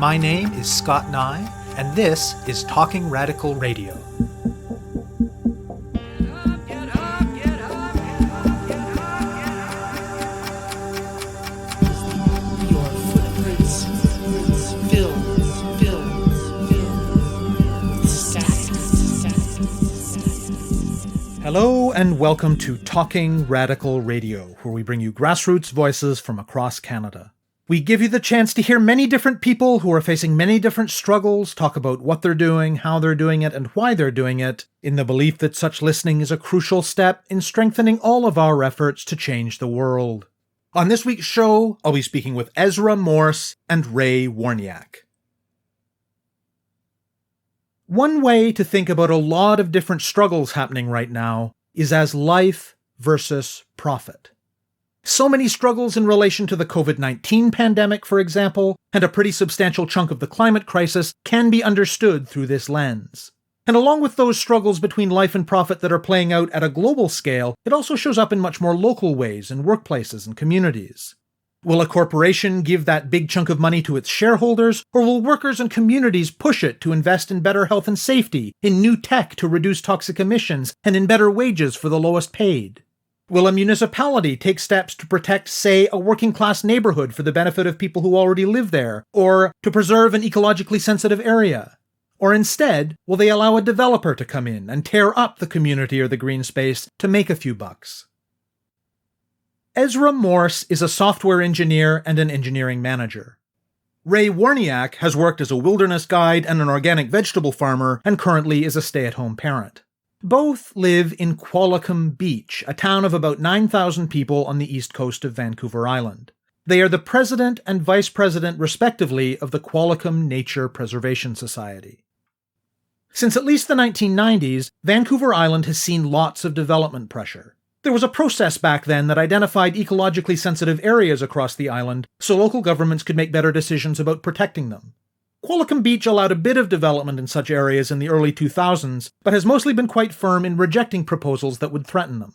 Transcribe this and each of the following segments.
My name is Scott Neigh, and this is Talking Radical Radio. Hello and welcome to Talking Radical Radio, where we bring you grassroots voices from across Canada. We give you the chance to hear many different people who are facing many different struggles, talk about what they're doing, how they're doing it, and why they're doing it, in the belief that such listening is a crucial step in strengthening all of our efforts to change the world. On this week's show, I'll be speaking with Ezra, Morse, and Woroniak. One way to think about a lot of different struggles happening right now is as life versus profit. So many struggles in relation to the COVID-19 pandemic, for example, and a pretty substantial chunk of the climate crisis can be understood through this lens. And along with those struggles between life and profit that are playing out at a global scale, it also shows up in much more local ways in workplaces and communities. Will a corporation give that big chunk of money to its shareholders, or will workers and communities push it to invest in better health and safety, in new tech to reduce toxic emissions, and in better wages for the lowest paid? Will a municipality take steps to protect, say, a working-class neighborhood for the benefit of people who already live there, or to preserve an ecologically sensitive area? Or instead, will they allow a developer to come in and tear up the community or the green space to make a few bucks? Ezra Morse is a software engineer and an engineering manager. Woroniak has worked as a wilderness guide and an organic vegetable farmer and currently is a stay-at-home parent. Both live in Qualicum Beach, a town of about 9,000 people on the east coast of Vancouver Island. They are the president and vice president, respectively, of the Qualicum Nature Preservation Society. Since at least the 1990s, Vancouver Island has seen lots of development pressure. There was a process back then that identified ecologically sensitive areas across the island so local governments could make better decisions about protecting them. Qualicum Beach allowed a bit of development in such areas in the early 2000s, but has mostly been quite firm in rejecting proposals that would threaten them.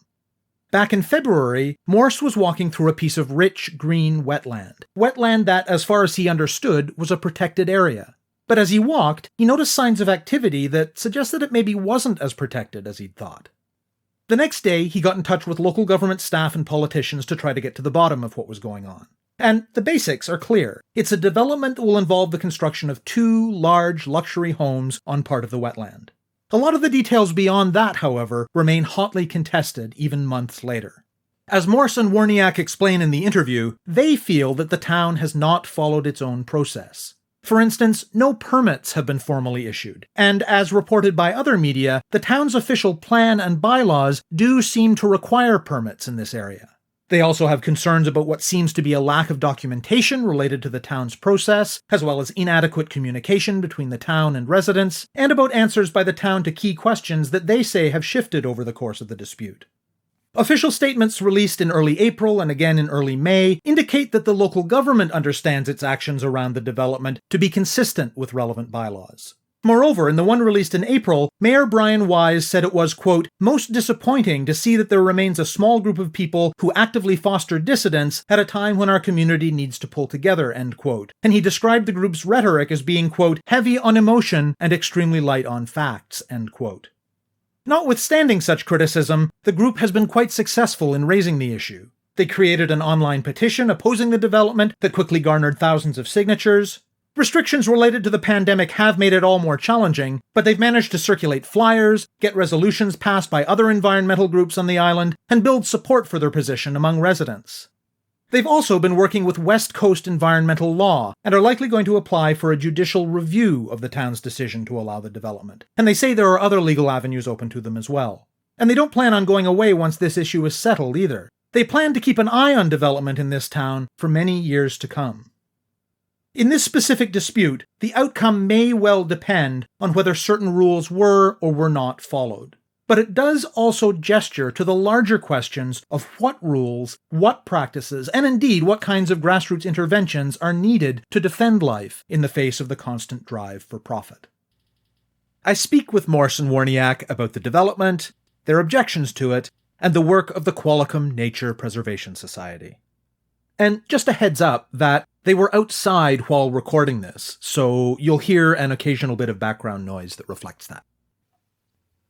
Back in February, Morse was walking through a piece of rich, green wetland that, as far as he understood, was a protected area. But as he walked, he noticed signs of activity that suggested it maybe wasn't as protected as he'd thought. The next day, he got in touch with local government staff and politicians to try to get to the bottom of what was going on. And the basics are clear. It's a development that will involve the construction of 2 large luxury homes on part of the wetland. A lot of the details beyond that, however, remain hotly contested even months later. As Morse and Woroniak explain in the interview, they feel that the town has not followed its own process. For instance, no permits have been formally issued, and as reported by other media, the town's official plan and bylaws do seem to require permits in this area. They also have concerns about what seems to be a lack of documentation related to the town's process, as well as inadequate communication between the town and residents, and about answers by the town to key questions that they say have shifted over the course of the dispute. Official statements released in early April and again in early May indicate that the local government understands its actions around the development to be consistent with relevant bylaws. Moreover, in the one released in April, Mayor Brian Wise said it was, quote, most disappointing to see that there remains a small group of people who actively foster dissidents at a time when our community needs to pull together, end quote. And he described the group's rhetoric as being, quote, heavy on emotion and extremely light on facts, end quote. Notwithstanding such criticism, the group has been quite successful in raising the issue. They created an online petition opposing the development that quickly garnered thousands of signatures. Restrictions related to the pandemic have made it all more challenging, but they've managed to circulate flyers, get resolutions passed by other environmental groups on the island, and build support for their position among residents. They've also been working with West Coast environmental law and are likely going to apply for a judicial review of the town's decision to allow the development. And they say there are other legal avenues open to them as well. And they don't plan on going away once this issue is settled either. They plan to keep an eye on development in this town for many years to come. In this specific dispute, the outcome may well depend on whether certain rules were or were not followed. But it does also gesture to the larger questions of what rules, what practices, and indeed what kinds of grassroots interventions are needed to defend life in the face of the constant drive for profit. I speak with Morse and Woroniak about the development, their objections to it, and the work of the Qualicum Nature Preservation Society. And just a heads up that They were outside while recording this, so you'll hear an occasional bit of background noise that reflects that.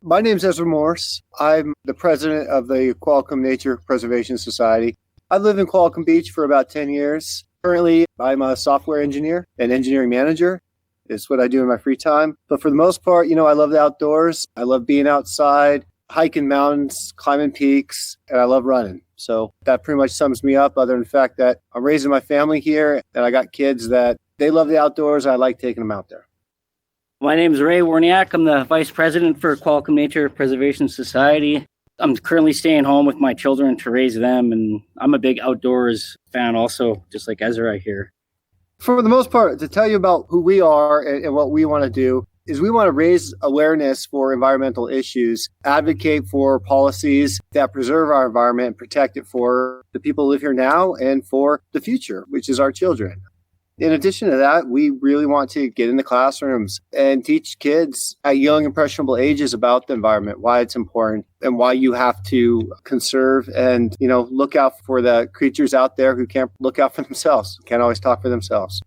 My name's Ezra Morse. I'm the president of the Qualicum Nature Preservation Society. I've lived in Qualicum Beach for about 10 years. Currently, I'm a software engineer and engineering manager. It's what I do in my free time. But for the most part, I love the outdoors. I love being outside, hiking mountains, climbing peaks, and I love running. So that pretty much sums me up, other than the fact that I'm raising my family here and I got kids that they love the outdoors. I like taking them out there. My name is Woroniak. I'm the vice president for Qualicum Nature Preservation Society. I'm currently staying home with my children to raise them, and I'm a big outdoors fan also, just like Ezra here. For the most part, to tell you about who we are and what we want to do is we want to raise awareness for environmental issues, advocate for policies that preserve our environment and protect it for the people who live here now and for the future, which is our children. In addition to that, we really want to get in the classrooms and teach kids at young, impressionable ages about the environment, why it's important, and why you have to conserve and, look out for the creatures out there who can't look out for themselves, can't always talk for themselves.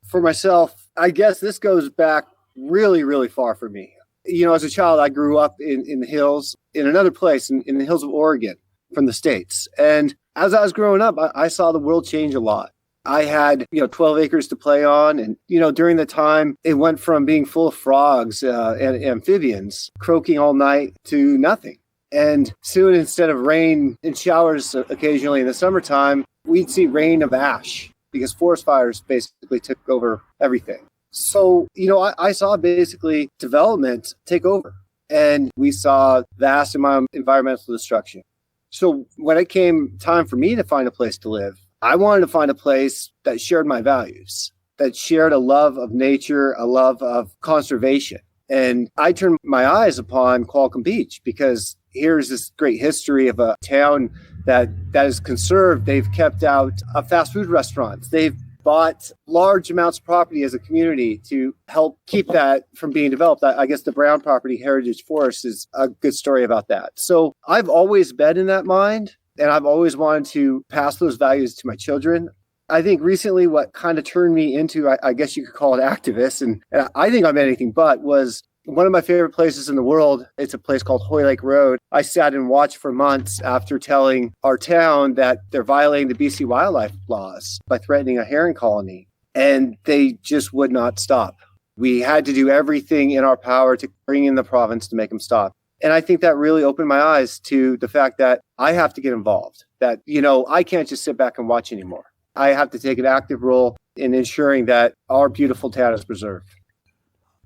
For myself, I guess this goes back really, really far for me. As a child, I grew up in the hills, in another place, in the hills of Oregon from the States. And as I was growing up, I saw the world change a lot. I had, 12 acres to play on. And, during the time, it went from being full of frogs and amphibians croaking all night to nothing. And soon, instead of rain and showers occasionally in the summertime, we'd see rain of ash because forest fires basically took over everything. So, I saw basically development take over, and we saw vast amount of environmental destruction. So when it came time for me to find a place to live, I wanted to find a place that shared my values, that shared a love of nature, a love of conservation. And I turned my eyes upon Qualicum Beach because here's this great history of a town that is conserved. They've kept out fast food restaurants. They've bought large amounts of property as a community to help keep that from being developed. I guess the Brown Property Heritage Forest is a good story about that. So I've always been in that mind. And I've always wanted to pass those values to my children. I think recently what kind of turned me into, I guess you could call it activist, and I think I'm anything but, was one of my favorite places in the world. It's a place called Hoy Lake Road. I sat and watched for months after telling our town that they're violating the BC wildlife laws by threatening a herring colony. And they just would not stop. We had to do everything in our power to bring in the province to make them stop. And I think that really opened my eyes to the fact that I have to get involved, that, I can't just sit back and watch anymore. I have to take an active role in ensuring that our beautiful town is preserved.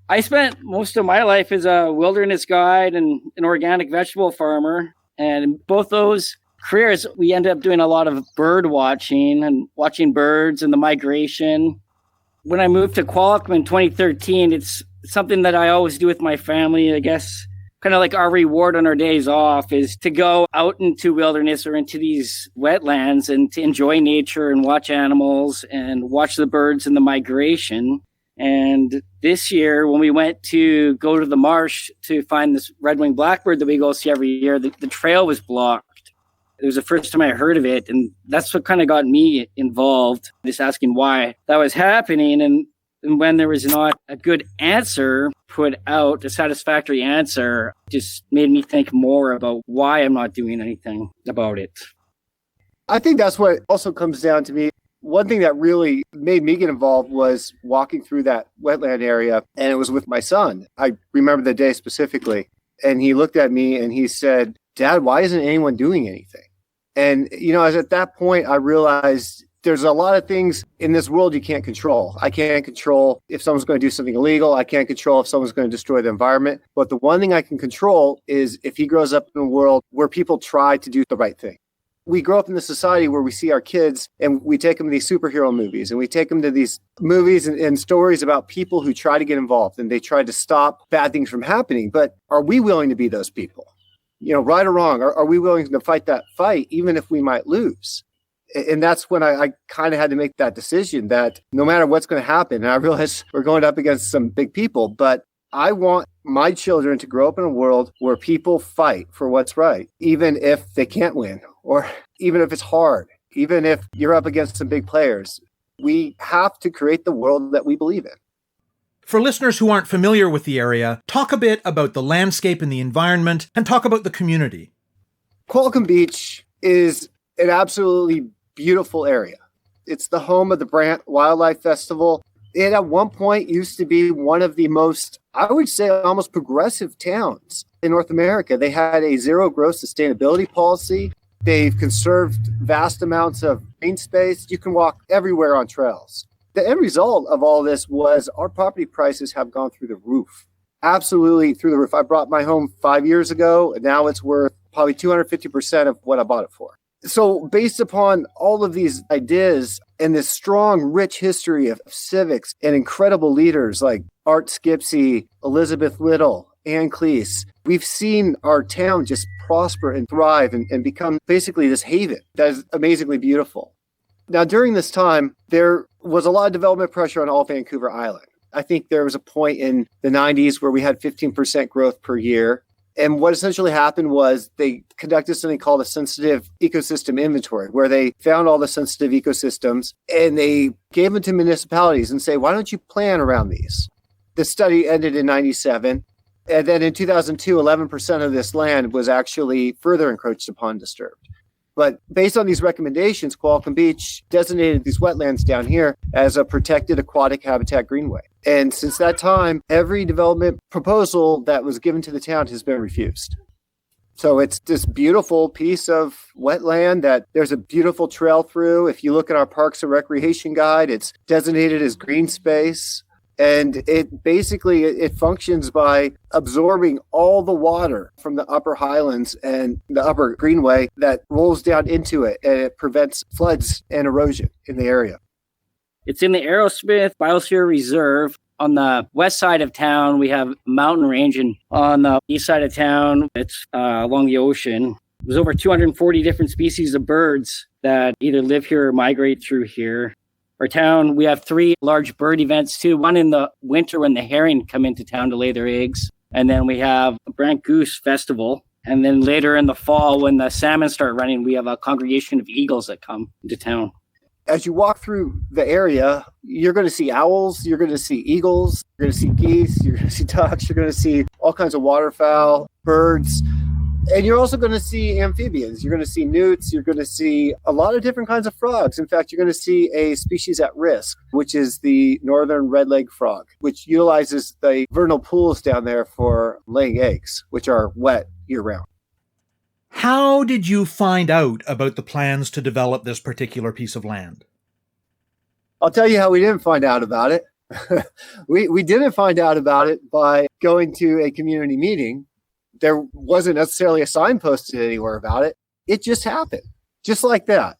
I spent most of my life as a wilderness guide and an organic vegetable farmer. And in both those careers, we ended up doing a lot of bird watching and watching birds and the migration. When I moved to Qualicum in 2013, it's something that I always do with my family, I guess. Kind of like our reward on our days off is to go out into wilderness or into these wetlands and to enjoy nature and watch animals and watch the birds and the migration. And this year, when we went to go to the marsh to find this red-winged blackbird that we go see every year, the trail was blocked. It was the first time I heard of it. And that's what kind of got me involved, just asking why that was happening. And when there was not a good answer put out, a satisfactory answer, just made me think more about why I'm not doing anything about it. I think that's what also comes down to me. One thing that really made me get involved was walking through that wetland area, and it was with my son. I remember the day specifically, and he looked at me and he said, "Dad, why isn't anyone doing anything?" And, as at that point, I realized there's a lot of things in this world you can't control. I can't control if someone's going to do something illegal. I can't control if someone's going to destroy the environment. But the one thing I can control is if he grows up in a world where people try to do the right thing. We grow up in a society where we see our kids and we take them to these superhero movies and we take them to these movies and stories about people who try to get involved and they try to stop bad things from happening. But are we willing to be those people? Right or wrong, are we willing to fight that fight even if we might lose? And that's when I kind of had to make that decision that no matter what's going to happen, and I realize we're going up against some big people, but I want my children to grow up in a world where people fight for what's right, even if they can't win, or even if it's hard, even if you're up against some big players. We have to create the world that we believe in. For listeners who aren't familiar with the area, talk a bit about the landscape and the environment, and talk about the community. Qualicum Beach is an absolutely beautiful area. It's the home of the Brant Wildlife Festival. It at one point used to be one of the most, I would say, almost progressive towns in North America. They had a zero growth sustainability policy. They've conserved vast amounts of green space. You can walk everywhere on trails. The end result of all this was our property prices have gone through the roof. Absolutely through the roof. I bought my home 5 years ago, and now it's worth probably 250% of what I bought it for. So based upon all of these ideas and this strong, rich history of civics and incredible leaders like Art Skipsey, Elizabeth Little, Ann Cleese, we've seen our town just prosper and thrive and become basically this haven that is amazingly beautiful. Now, during this time, there was a lot of development pressure on all Vancouver Island. I think there was a point in the 90s where we had 15% growth per year. And what essentially happened was they conducted something called a sensitive ecosystem inventory, where they found all the sensitive ecosystems and they gave them to municipalities and say, why don't you plan around these? The study ended in 97. And then in 2002, 11% of this land was actually further encroached upon and disturbed. But based on these recommendations, Qualicum Beach designated these wetlands down here as a protected aquatic habitat greenway. And since that time, every development proposal that was given to the town has been refused. So it's this beautiful piece of wetland that there's a beautiful trail through. If you look at our Parks and Recreation Guide, it's designated as green space. And it basically, it functions by absorbing all the water from the upper highlands and the upper greenway that rolls down into it, and it prevents floods and erosion in the area. It's in the Aerosmith Biosphere Reserve. On the west side of town, we have a mountain range, and on the east side of town, it's along the ocean. There's over 240 different species of birds that either live here or migrate through here. Our town, we have 3 large bird events too. One in the winter when the herring come into town to lay their eggs. And then we have a Brant Goose Festival. And then later in the fall, when the salmon start running, we have a congregation of eagles that come into town. As you walk through the area, you're going to see owls, you're going to see eagles, you're going to see geese, you're going to see ducks, you're going to see all kinds of waterfowl, birds. And you're also going to see amphibians. You're going to see newts. You're going to see a lot of different kinds of frogs. In fact, you're going to see a species at risk, which is the northern red-legged frog, which utilizes the vernal pools down there for laying eggs, which are wet year-round. How did you find out about the plans to develop this particular piece of land? I'll tell you how we didn't find out about it. We didn't find out about it by going to a community meeting. There wasn't necessarily a sign posted anywhere about it. It just happened, just like that.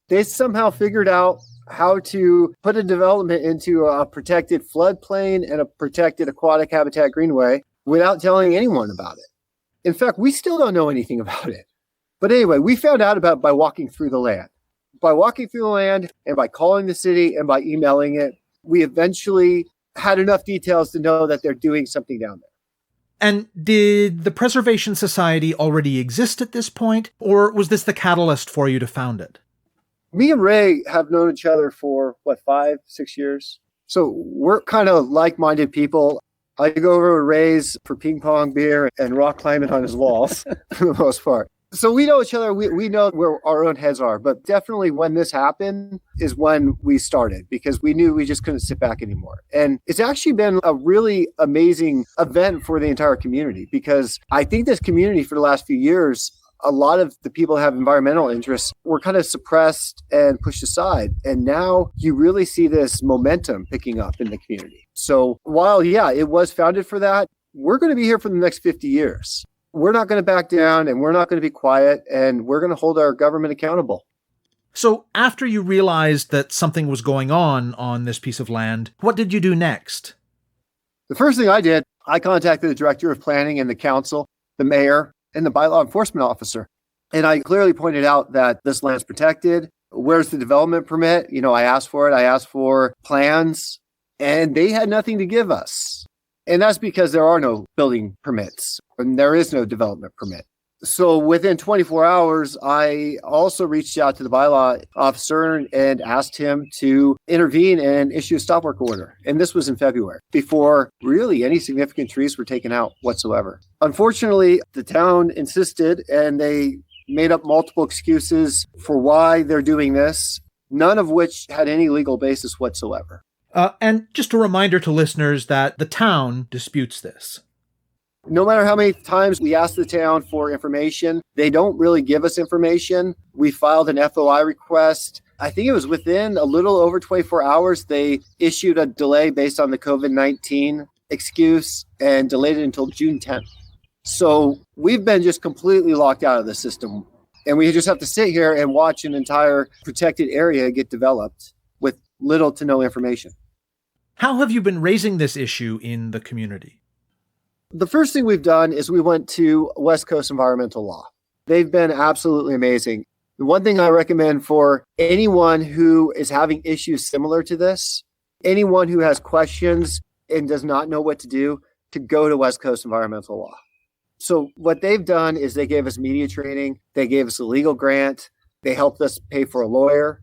They somehow figured out how to put a development into a protected floodplain and a protected aquatic habitat greenway without telling anyone about it. In fact, we still don't know anything about it. But anyway, we found out about it by walking through the land. By walking through the land and by calling the city and by emailing it, we eventually had enough details to know that they're doing something down there. And did the Preservation Society already exist at this point, or was this the catalyst for you to found it? Me and Ray have known each other for, 5, 6 years? So we're kind of like-minded people. I go over to Ray's for ping pong beer and rock climbing on his walls for the most part. So we know each other. We know where our own heads are. But definitely when this happened is when we started, because we knew we just couldn't sit back anymore. And it's actually been a really amazing event for the entire community, because I think this community for the last few years, a lot of the people who have environmental interests were kind of suppressed and pushed aside. And now you really see this momentum picking up in the community. So while, yeah, it was founded for that, we're going to be here for the next 50 years. We're not going to back down, and we're not going to be quiet, and we're going to hold our government accountable. So after you realized that something was going on this piece of land, what did you do next? The first thing I did, I contacted the director of planning and the council, the mayor, and the bylaw enforcement officer. And I clearly pointed out that this land's protected. Where's the development permit? I asked for it. I asked for plans, and they had nothing to give us. And that's because there are no building permits and there is no development permit. So within 24 hours, I also reached out to the bylaw officer and asked him to intervene and issue a stop work order. And this was in February, before really any significant trees were taken out whatsoever. Unfortunately, the town insisted, and they made up multiple excuses for why they're doing this, none of which had any legal basis whatsoever. And just a reminder to listeners that the town disputes this. No matter how many times we ask the town for information, they don't really give us information. We filed an FOI request. I think it was within a little over 24 hours, they issued a delay based on the COVID-19 excuse and delayed it until June 10th. So we've been just completely locked out of the system. And we just have to sit here and watch an entire protected area get developed with little to no information. How have you been raising this issue in the community? The first thing we've done is we went to West Coast Environmental Law. They've been absolutely amazing. The one thing I recommend for anyone who is having issues similar to this, anyone who has questions and does not know what to do, to go to West Coast Environmental Law. So what they've done is they gave us media training, they gave us a legal grant, they helped us pay for a lawyer.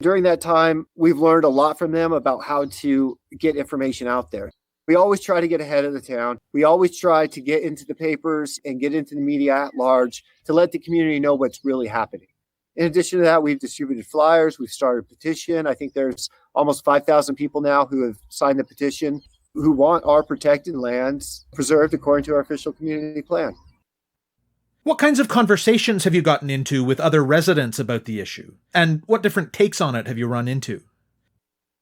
During that time, we've learned a lot from them about how to get information out there. We always try to get ahead of the town. We always try to get into the papers and get into the media at large to let the community know what's really happening. In addition to that, we've distributed flyers. We've started a petition. I think there's almost 5,000 people now who have signed the petition who want our protected lands preserved according to our official community plan. What kinds of conversations have you gotten into with other residents about the issue? And what different takes on it have you run into?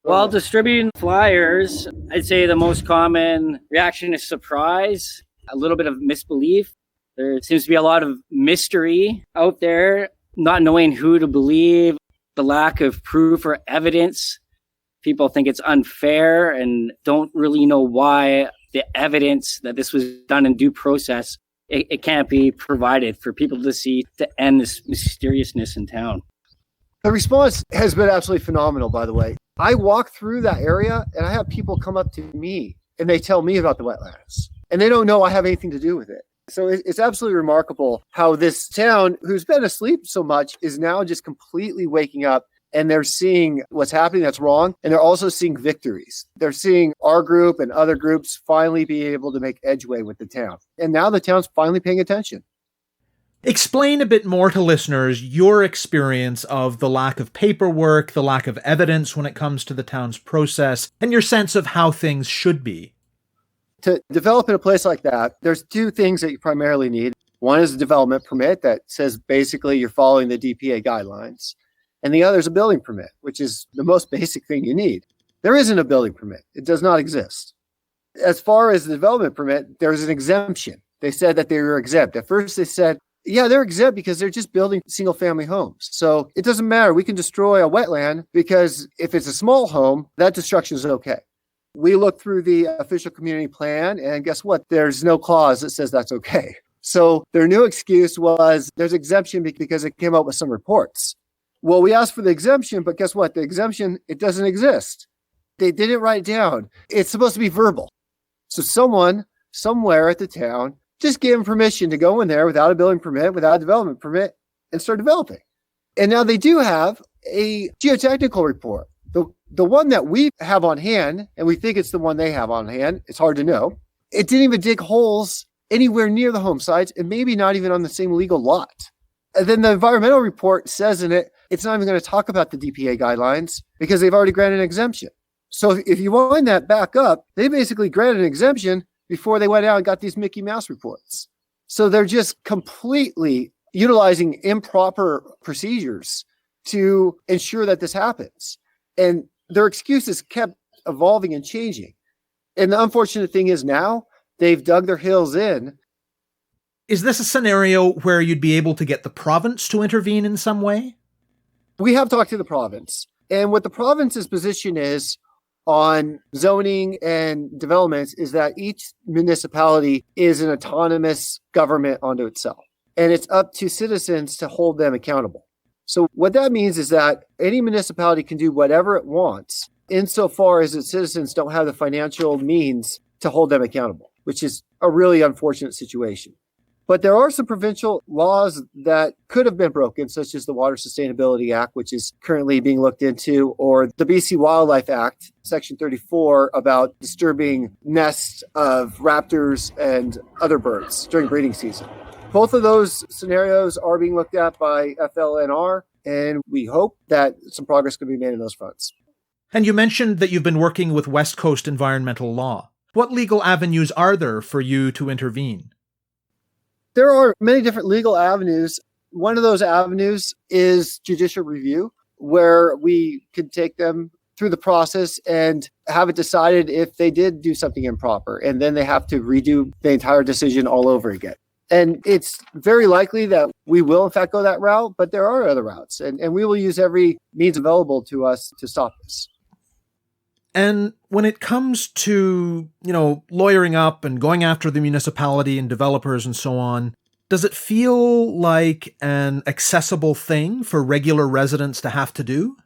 While distributing flyers, I'd say the most common reaction is surprise, a little bit of misbelief. There seems to be a lot of mystery out there, not knowing who to believe, the lack of proof or evidence. People think it's unfair and don't really know why the evidence that this was done in due process, it can't be provided for people to see to end this mysteriousness in town. The response has been absolutely phenomenal, by the way. I walk through that area and I have people come up to me and they tell me about the wetlands and they don't know I have anything to do with it. So it's absolutely remarkable how this town, who's been asleep so much, is now just completely waking up, and they're seeing what's happening that's wrong. And they're also seeing victories. They're seeing our group and other groups finally be able to make headway with the town. And now the town's finally paying attention. Explain a bit more to listeners your experience of the lack of paperwork, the lack of evidence when it comes to the town's process, and your sense of how things should be. To develop in a place like that, there's two things that you primarily need. One is a development permit that says basically you're following the DPA guidelines. And the other is a building permit, which is the most basic thing you need. There isn't a building permit. It does not exist. As far as the development permit, there's an exemption. They said that they were exempt. At first they said, yeah, they're exempt because they're just building single family homes. So it doesn't matter. We can destroy a wetland because if it's a small home, that destruction is okay. We looked through the official community plan and guess what? There's no clause that says that's okay. So their new excuse was there's exemption because it came out with some reports. Well, we asked for the exemption, but guess what? The exemption, it doesn't exist. They didn't write it down. It's supposed to be verbal. So someone, somewhere at the town, just gave them permission to go in there without a building permit, without a development permit, and start developing. And now they do have a geotechnical report. The one that we have on hand, and we think it's the one they have on hand, it's hard to know. It didn't even dig holes anywhere near the home sites and maybe not even on the same legal lot. And then the environmental report says in it, it's not even going to talk about the DPA guidelines because they've already granted an exemption. So if you wind that back up, they basically granted an exemption before they went out and got these Mickey Mouse reports. So they're just completely utilizing improper procedures to ensure that this happens. And their excuses kept evolving and changing. And the unfortunate thing is now they've dug their heels in. Is this a scenario where you'd be able to get the province to intervene in some way? We have talked to the province. And what the province's position is on zoning and developments is that each municipality is an autonomous government unto itself. And it's up to citizens to hold them accountable. So what that means is that any municipality can do whatever it wants insofar as its citizens don't have the financial means to hold them accountable, which is a really unfortunate situation. But there are some provincial laws that could have been broken, such as the Water Sustainability Act, which is currently being looked into, or the BC Wildlife Act, Section 34, about disturbing nests of raptors and other birds during breeding season. Both of those scenarios are being looked at by FLNR, and we hope that some progress can be made in those fronts. And you mentioned that you've been working with West Coast environmental law. What legal avenues are there for you to intervene? There are many different legal avenues. One of those avenues is judicial review, where we can take them through the process and have it decided if they did do something improper, and then they have to redo the entire decision all over again. And it's very likely that we will, in fact, go that route, but there are other routes, and we will use every means available to us to stop this. And when it comes to, lawyering up and going after the municipality and developers and so on, does it feel like an accessible thing for regular residents to have to do?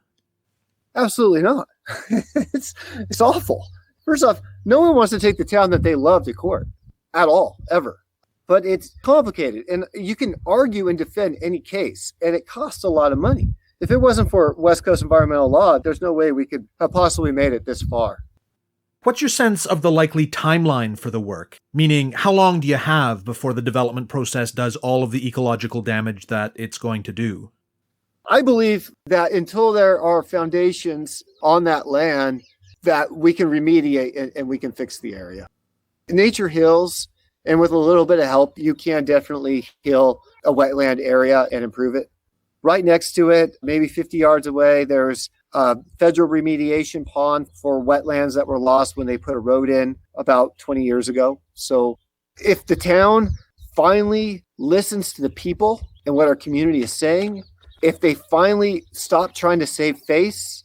Absolutely not. It's awful. First off, no one wants to take the town that they love to court at all, ever. But it's complicated, and you can argue and defend any case, and it costs a lot of money. If it wasn't for West Coast environmental law, there's no way we could have possibly made it this far. What's your sense of the likely timeline for the work? Meaning, how long do you have before the development process does all of the ecological damage that it's going to do? I believe that until there are foundations on that land, that we can remediate and we can fix the area. Nature heals, and with a little bit of help, you can definitely heal a wetland area and improve it. Right next to it, maybe 50 yards away, there's a federal remediation pond for wetlands that were lost when they put a road in about 20 years ago. So if the town finally listens to the people and what our community is saying, if they finally stop trying to save face,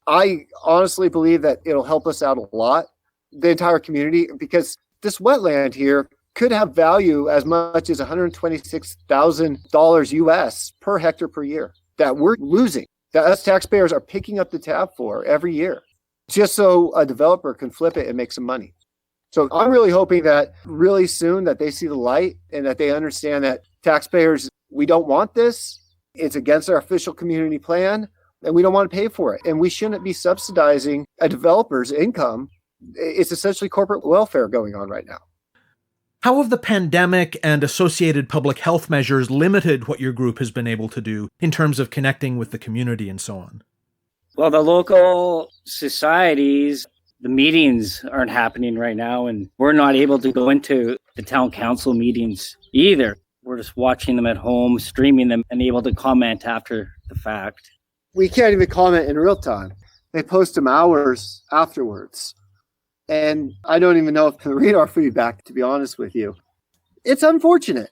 I honestly believe that it'll help us out a lot, the entire community, because this wetland here could have value as much as $126,000 US per hectare per year that we're losing, that us taxpayers are picking up the tab for every year, just so a developer can flip it and make some money. So I'm really hoping that really soon that they see the light and that they understand that taxpayers, we don't want this. It's against our official community plan, and we don't want to pay for it. And we shouldn't be subsidizing a developer's income. It's essentially corporate welfare going on right now. How have the pandemic and associated public health measures limited what your group has been able to do in terms of connecting with the community and so on? Well, the local societies, the meetings aren't happening right now, and we're not able to go into the town council meetings either. We're just watching them at home, streaming them, and able to comment after the fact. We can't even comment in real time. They post them hours afterwards. And I don't even know if to read our feedback, to be honest with you. It's unfortunate.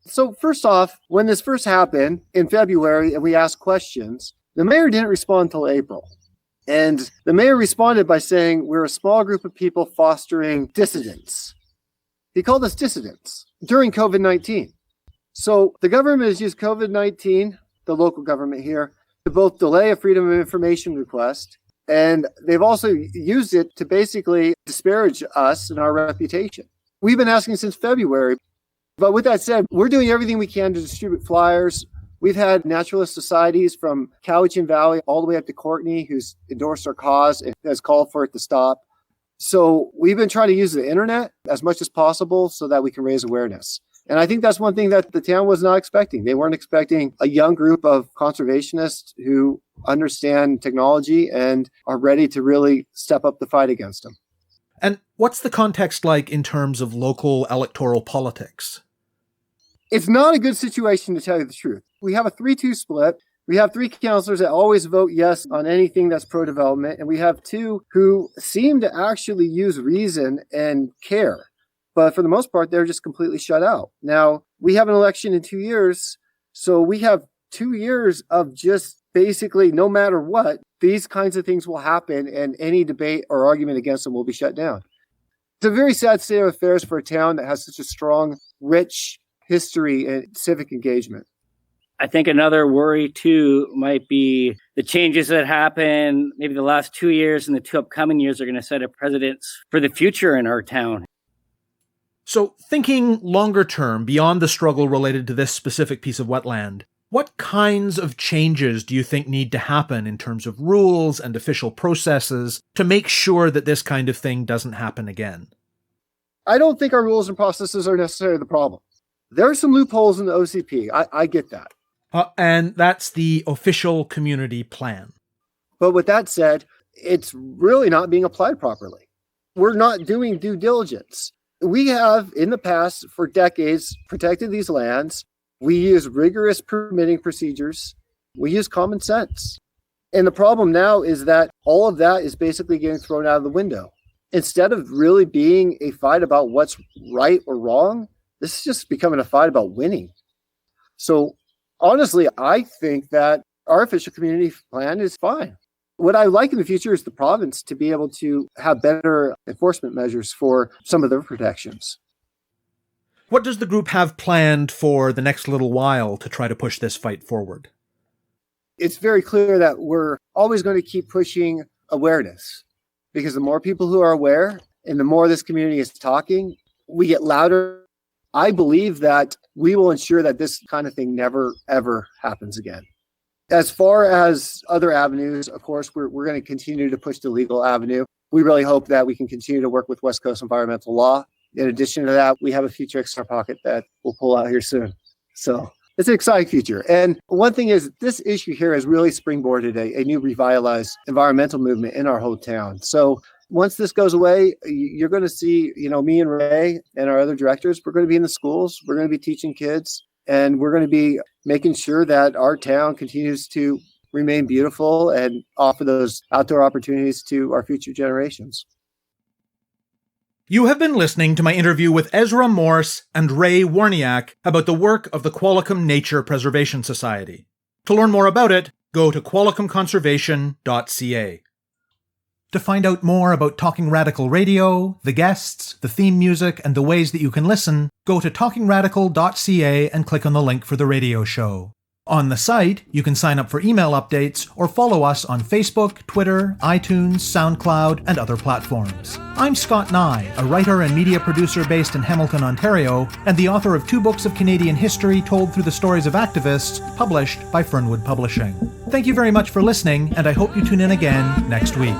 So first off, when this first happened in February and we asked questions, the mayor didn't respond until April. And the mayor responded by saying, we're a small group of people fostering dissidents. He called us dissidents during COVID-19. So the government has used COVID-19, the local government here, to both delay a Freedom of Information request, and they've also used it to basically disparage us and our reputation. We've been asking since February. But with that said, we're doing everything we can to distribute flyers. We've had naturalist societies from Cowichan Valley all the way up to Courtney, who's endorsed our cause and has called for it to stop. So we've been trying to use the internet as much as possible so that we can raise awareness. And I think that's one thing that the town was not expecting. They weren't expecting a young group of conservationists who understand technology and are ready to really step up the fight against them. And what's the context like in terms of local electoral politics? It's not a good situation, to tell you the truth. We have a 3-2 split. We have 3 councillors that always vote yes on anything that's pro-development. And we have 2 who seem to actually use reason and care. But for the most part, they're just completely shut out. Now, we have an election in 2 years. So we have 2 years of just basically, no matter what, these kinds of things will happen and any debate or argument against them will be shut down. It's a very sad state of affairs for a town that has such a strong, rich history and civic engagement. I think another worry, too, might be the changes that happen maybe the last 2 years and the 2 upcoming years are going to set a precedent for the future in our town. So, thinking longer term, beyond the struggle related to this specific piece of wetland, what kinds of changes do you think need to happen in terms of rules and official processes to make sure that this kind of thing doesn't happen again? I don't think our rules and processes are necessarily the problem. There are some loopholes in the OCP. I get that. And that's the official community plan. But with that said, it's really not being applied properly. We're not doing due diligence. We have, in the past, for decades, protected these lands. We use rigorous permitting procedures. We use common sense. And the problem now is that all of that is basically getting thrown out of the window. Instead of really being a fight about what's right or wrong, this is just becoming a fight about winning. So honestly, I think that our official community plan is fine. What I like in the future is the province to be able to have better enforcement measures for some of their protections. What does the group have planned for the next little while to try to push this fight forward? It's very clear that we're always going to keep pushing awareness, because the more people who are aware and the more this community is talking, we get louder. I believe that we will ensure that this kind of thing never, ever happens again. As far as other avenues, of course, we're going to continue to push the legal avenue. We really hope that we can continue to work with West Coast environmental law. In addition to that, we have a future in our pocket that we'll pull out here soon. So it's an exciting future. And one thing is, this issue here has really springboarded a new revitalized environmental movement in our whole town. So once this goes away, you're going to see, me and Ray and our other directors, we're going to be in the schools. We're going to be teaching kids, and we're going to be making sure that our town continues to remain beautiful and offer those outdoor opportunities to our future generations. You have been listening to my interview with Ezra Morse and Ray Woroniak about the work of the Qualicum Nature Preservation Society. To learn more about it, go to qualicumconservation.ca. To find out more about Talking Radical Radio, the guests, the theme music, and the ways that you can listen, go to talkingradical.ca and click on the link for the radio show. On the site, you can sign up for email updates or follow us on Facebook, Twitter, iTunes, SoundCloud, and other platforms. I'm Scott Neigh, a writer and media producer based in Hamilton, Ontario, and the author of 2 books of Canadian history told through the stories of activists, published by Fernwood Publishing. Thank you very much for listening, and I hope you tune in again next week.